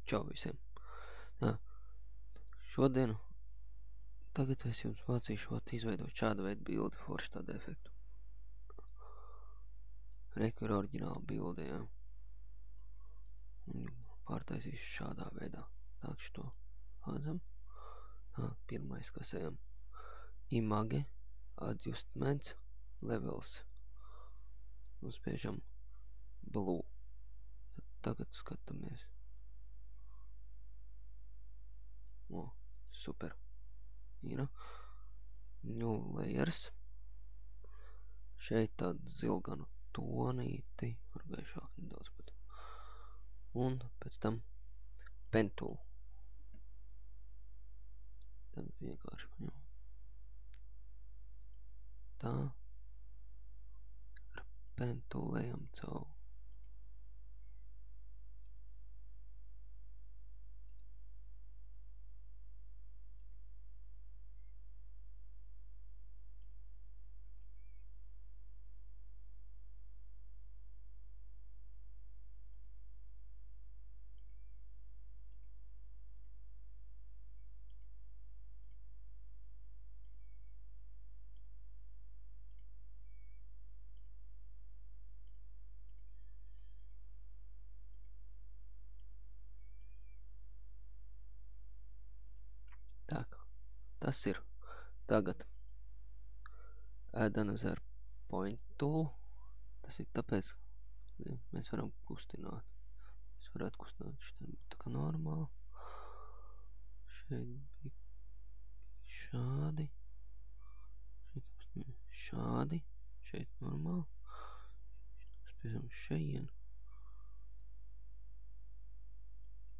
Čau visiem. Tā, šodien, tagad es jums mācīšu izveidot šādu veidu bildi, forši tādu efektu. Reku ir oriģināla bilde, jā. Un pārtaisīšu šādā veidā. Tākšu to lādzam. Tā, pirmais, kas ejam. Image, adjustments, levels. Uzspiežam blue. Tagad skatāmies. O, super. Ir. New layers. Šeit tādu zilganu tonīti. Var gaišāk nedaudz pat. Un pēc tam pen tool. Tagad vienkārši paņem. Tā. Ar pen tool ejam cauri. Tā, tas ir tagad add another point tool. Tas ir tāpēc, mēs varam kustināt. Mēs varētu kustināt šitā tā kā normāli. Šeit bija šādi. Šādi. Šeit normāli. Spēsim šeien.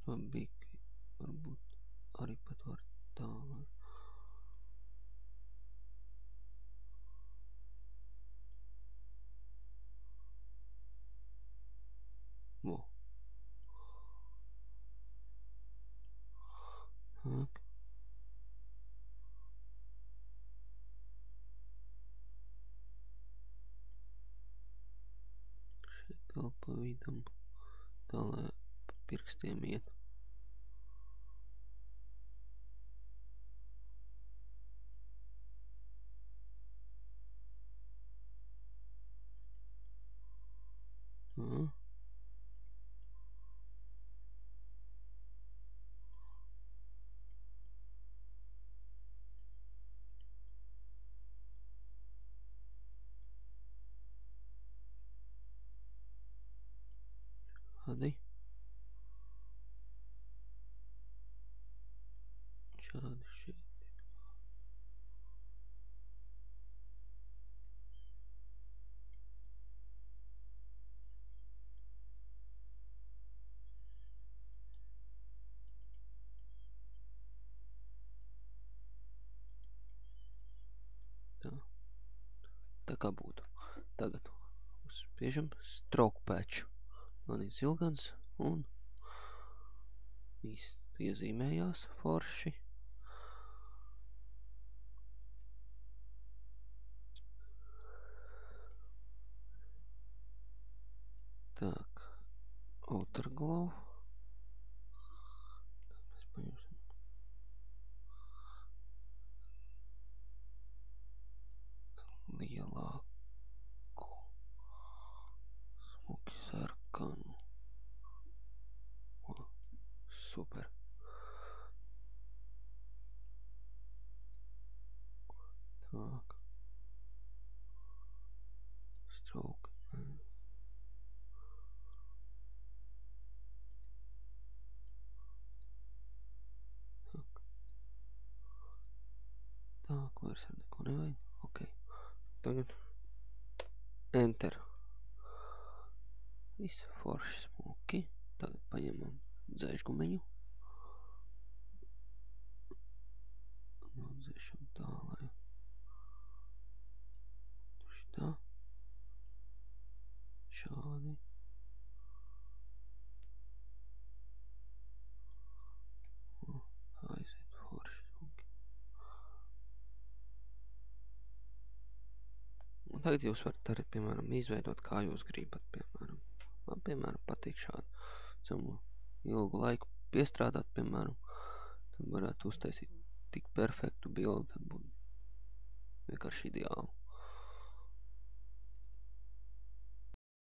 To bija varbūt arī pat var tālāk. Vo. Tak. Šeit vēl pa vidam. Tā, lai pa pirkstiem iet. Tā. Šādi. Šādi šeit. Tā. Tā kā būtu. Tagad uzspiežam stroke patch. Man ir zilgans un viss iezīmējās forši. Tak, outer glow. Tad mēs paņemsim lielāku smuki sarkanu. O, super. Tak. Stroke. Tak. Tak, vairs ar neko nevajag. Ok. Tagad enter. Viss forši smuki. Tagad paņemam dzēšgumiņu. Nodzēšam tā, lai šitā. Šādi. O, aiziet forši smuki. Un tagad jūs varat arī, piemēram, izveidot, kā jūs gribat, piemēram. Man, piemēram, patīk šādu. Ilgu laiku piestrādāt, piemēram, tad varētu uztaisīt tik perfektu bildi, tad būtu vienkārši ideāli.